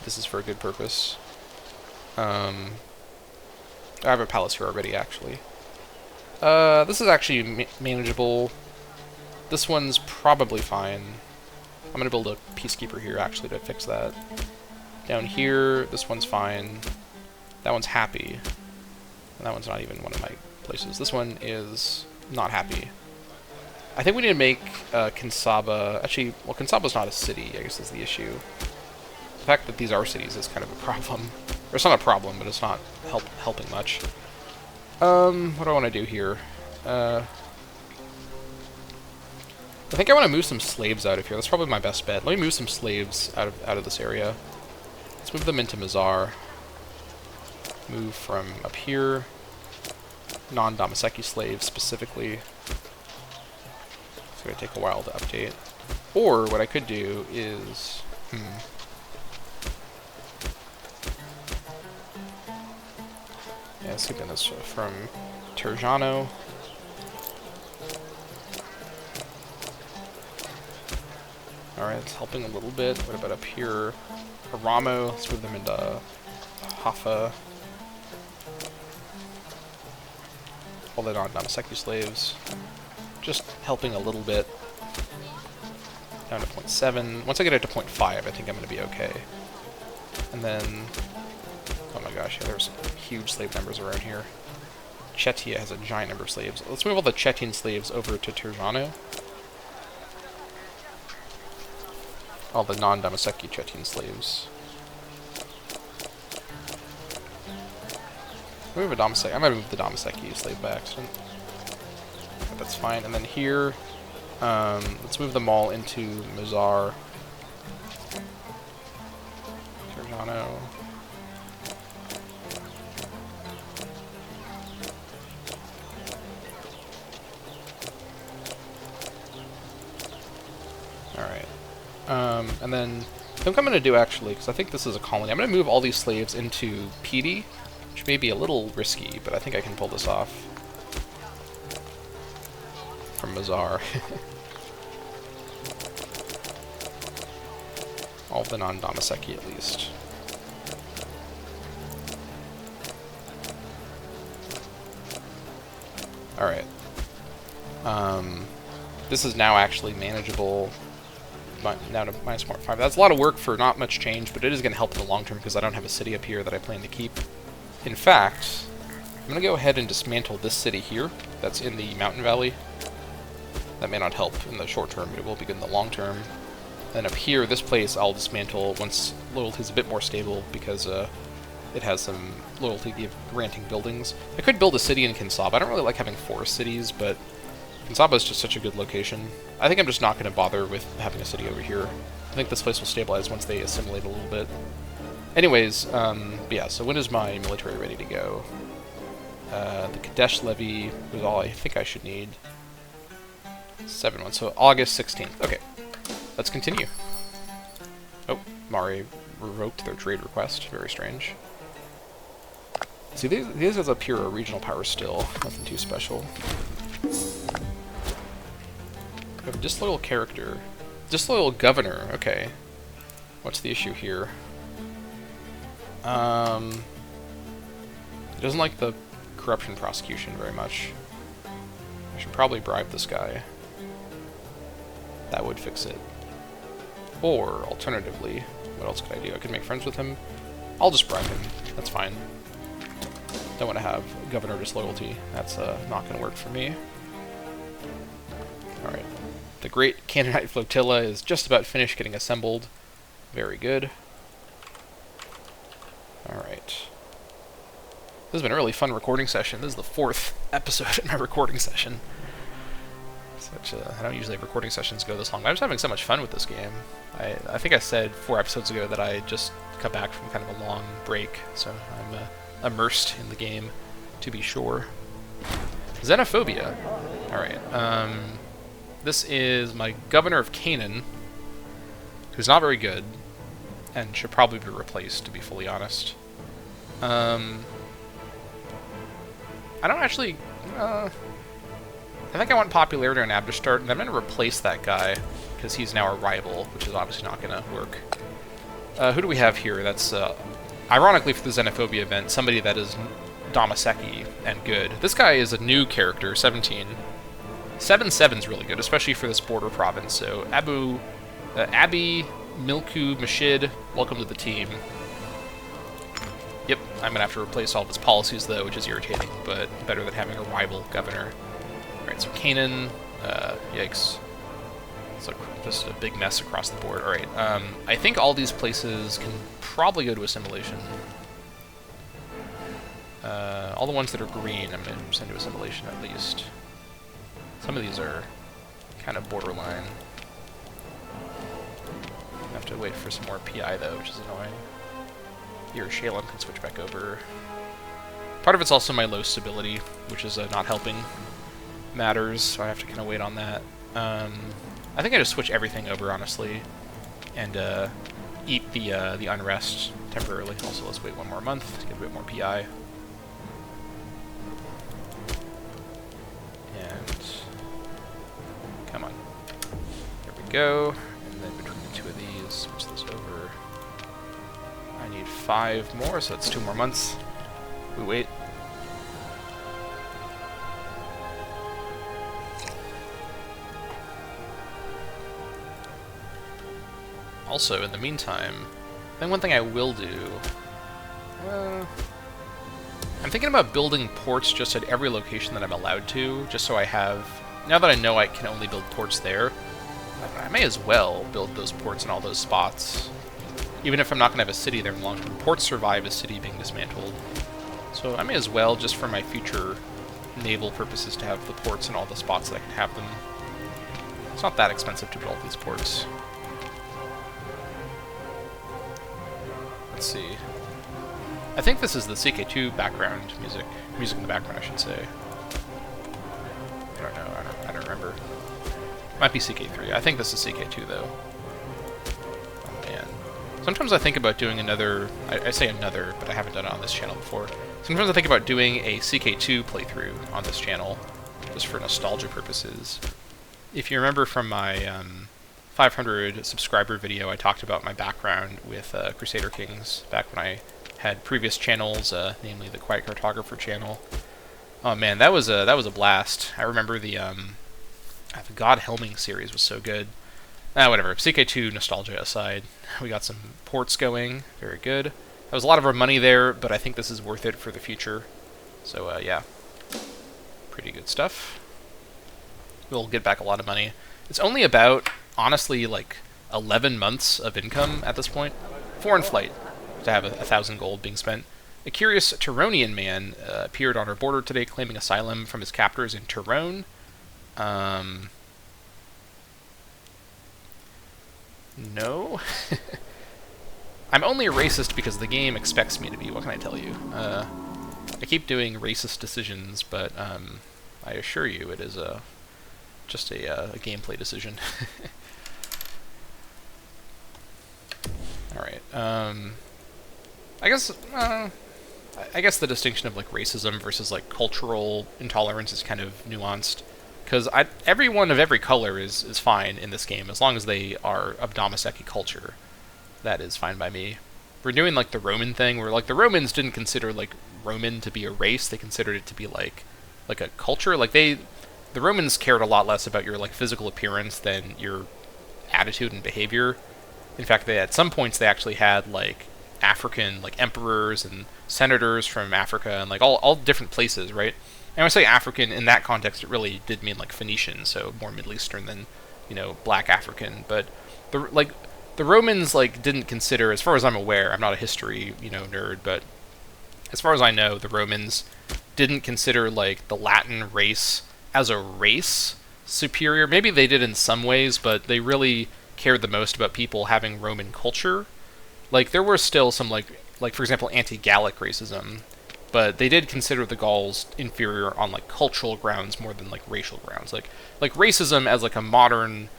This is for a good purpose. I have a palace here already, actually. This is actually manageable. This one's probably fine. I'm going to build a peacekeeper here, actually, to fix that. Down here, this one's fine. That one's happy. And that one's not even one of my places. This one is not happy. I think we need to make Kinsaba... Actually, well, Kinsaba's not a city, I guess is the issue. The fact that these are cities is kind of a problem. Or it's not a problem, but it's not helping much. What do I want to do here? I think I want to move some slaves out of here. That's probably my best bet. Let me move some slaves out of this area. Let's move them into Mazar. Move from up here. Non-Dammâseq slaves, specifically. It's going to take a while to update. Or, what I could do is... Yeah, let's keep this from Terjano. Alright, it's helping a little bit. What about up here? Aramo, let's move them into Haffa. All the non-Dammâseq slaves. Just helping a little bit. Down to 0.7. Once I get it to 0.5, I think I'm going to be okay. And then... Oh my gosh, yeah, there's huge slave numbers around here. Chetia has a giant number of slaves. Let's move all the Chetian slaves over to Terjano. All the non-Dammâseq Chetian slaves. Move a Dammâseq. I might move the Dammâseq slave by accident. But that's fine. And then here, let's move them all into Mazar. Terjano. Alright. And then, I think I'm going to do actually, because I think this is a colony, I'm going to move all these slaves into PD, which may be a little risky, but I think I can pull this off. From Mazar. All of the non-Dammâseq at least. Alright. This is now actually manageable. Now to minus 0.5. That's a lot of work for not much change, but it is going to help in the long term because I don't have a city up here that I plan to keep. In fact, I'm going to go ahead and dismantle this city here that's in the mountain valley. That may not help in the short term, but it will be good in the long term. And up here, this place I'll dismantle once loyalty is a bit more stable because it has some loyalty granting buildings. I could build a city in Kinsaba. I don't really like having forest cities, but Kinsaba is just such a good location. I think I'm just not going to bother with having a city over here. I think this place will stabilize once they assimilate a little bit. Anyways, yeah, so when is my military ready to go? The Kadesh levy was all I think I should need. 7 months, so August 16th. Okay. let's continue. Oh, Mari revoked their trade request. Very strange. See, these guys up here are regional powers still. Nothing too special. We have a disloyal character. Disloyal governor, okay. What's the issue here? He doesn't like the corruption prosecution very much. I should probably bribe this guy. That would fix it. Or, alternatively, what else could I do? I could make friends with him. I'll just bribe him. That's fine. Don't want to have governor disloyalty. That's not going to work for me. Alright. The Great Canaanite Flotilla is just about finished getting assembled. Very good. Alright. This has been a really fun recording session. This is the 4th episode in my recording session. I don't usually have recording sessions go this long, but I'm just having so much fun with this game. I think I said 4 episodes ago that I just come back from kind of a long break, so I'm immersed in the game, to be sure. Xenophobia. Alright, this is my governor of Canaan, who's not very good, and should probably be replaced, to be fully honest. I don't actually... I think I want popularity on Abderstart, and I'm going to replace that guy, because he's now a rival, which is obviously not going to work. Who do we have here? That's, ironically for the Xenophobia event, somebody that is Dammâseq and good. This guy is a new character, 17. 7/7's really good, especially for this border province, so Abi Milku Mashid, welcome to the team. Yep, I'm going to have to replace all of his policies, though, which is irritating, but better than having a rival governor. Alright, so Canaan, yikes. It's like just a big mess across the board. Alright, I think all these places can probably go to assimilation. All the ones that are green, I'm going to send to assimilation at least. Some of these are kind of borderline. I have to wait for some more PI, though, which is annoying. Here, Shalem can switch back over. Part of it's also my low stability, which is not helping matters, so I have to kind of wait on that. I think I just switch everything over, honestly, and eat the unrest temporarily. Also, let's wait 1 more month to get a bit more PI. And come on, there we go. And then between the 2 of these, switch this over. I need 5 more, so that's 2 more months. We wait. Also, in the meantime, I think one thing I will do... I'm thinking about building ports just at every location that I'm allowed to, just so I have... Now that I know I can only build ports there, I may as well build those ports in all those spots. Even if I'm not going to have a city there in long term. Ports survive a city being dismantled. So I may as well, just for my future naval purposes, to have the ports in all the spots that I can have them. It's not that expensive to build these ports. Let's see. I think this is the CK2 background music. Music in the background, I should say. I don't know. I don't remember. Might be CK3. I think this is CK2, though. Oh, man. Sometimes I think about doing another... I say another, but I haven't done it on this channel before. Sometimes I think about doing a CK2 playthrough on this channel, just for nostalgia purposes. If you remember from my 500 subscriber video, I talked about my background with Crusader Kings back when I had previous channels, namely the Quiet Cartographer channel. Oh man, that was a blast. I remember the God Helming series was so good. Whatever. CK2 nostalgia aside, we got some ports going. Very good. That was a lot of our money there, but I think this is worth it for the future. So yeah, pretty good stuff. We'll get back a lot of money. It's only about, honestly, like 11 months of income at this point. Foreign flight to have 1,000 gold being spent. A curious Tyronian man appeared on our border today, claiming asylum from his captors in Tyrone. No. I'm only a racist because the game expects me to be. What can I tell you? I keep doing racist decisions, but I assure you it is just a gameplay decision. Alright, I guess the distinction of, like, racism versus, like, cultural intolerance is kind of nuanced. Because everyone of every color is fine in this game, as long as they are of Dammâseq culture. That is fine by me. We're doing, like, the Roman thing, where, like, the Romans didn't consider, like, Roman to be a race, they considered it to be, like a culture. Like, the Romans cared a lot less about your, like, physical appearance than your attitude and behavior. In fact, at some points they actually had, like, African, like, emperors and senators from Africa and, like, all different places, right? And when I say African, in that context, it really did mean, like, Phoenician, so more Middle Eastern than, you know, black African. But, the Romans, like, didn't consider, as far as I'm aware, I'm not a history, you know, nerd, but as far as I know, the Romans didn't consider, like, the Latin race as a race superior. Maybe they did in some ways, but they really cared the most about people having Roman culture. Like, there were still some, like for example, anti-Gallic racism, but they did consider the Gauls inferior on, like, cultural grounds more than, like, racial grounds. Like racism as, like, a modern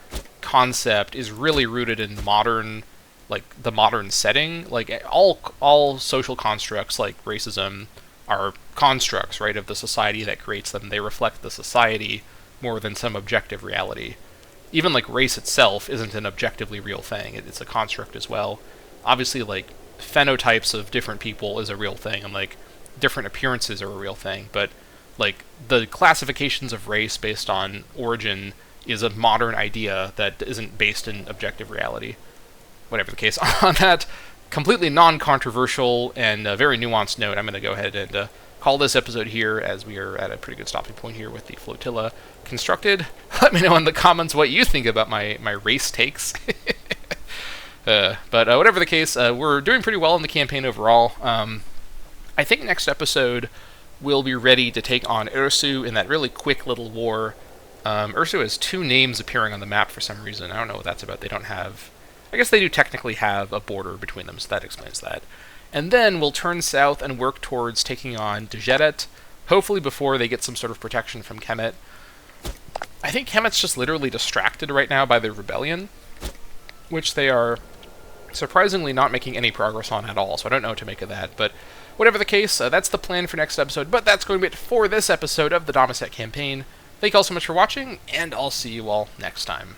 concept is really rooted in modern, like, the modern setting. Like, all social constructs, like racism, are constructs, right, of the society that creates them. They reflect the society more than some objective reality. Even, like, race itself isn't an objectively real thing. It's a construct as well. Obviously, like, phenotypes of different people is a real thing, and, like, different appearances are a real thing, but, like, the classifications of race based on origin is a modern idea that isn't based in objective reality. Whatever the case, on that completely non-controversial and very nuanced note, I'm going to go ahead and call this episode here, as we are at a pretty good stopping point here with the flotilla constructed. Let me know in the comments what you think about my race takes. But whatever the case, we're doing pretty well in the campaign overall. I think next episode we'll be ready to take on Ursu in that really quick little war. Ursu has 2 names appearing on the map for some reason. I don't know what that's about. They don't have... I guess they do technically have a border between them, so that explains that. And then we'll turn south and work towards taking on Dejeret, hopefully before they get some sort of protection from Kemet. I think Kemet's just literally distracted right now by the rebellion, which they are surprisingly not making any progress on at all, so I don't know what to make of that. But whatever the case, that's the plan for next episode, but that's going to be it for this episode of the Dammâseq Campaign. Thank you all so much for watching, and I'll see you all next time.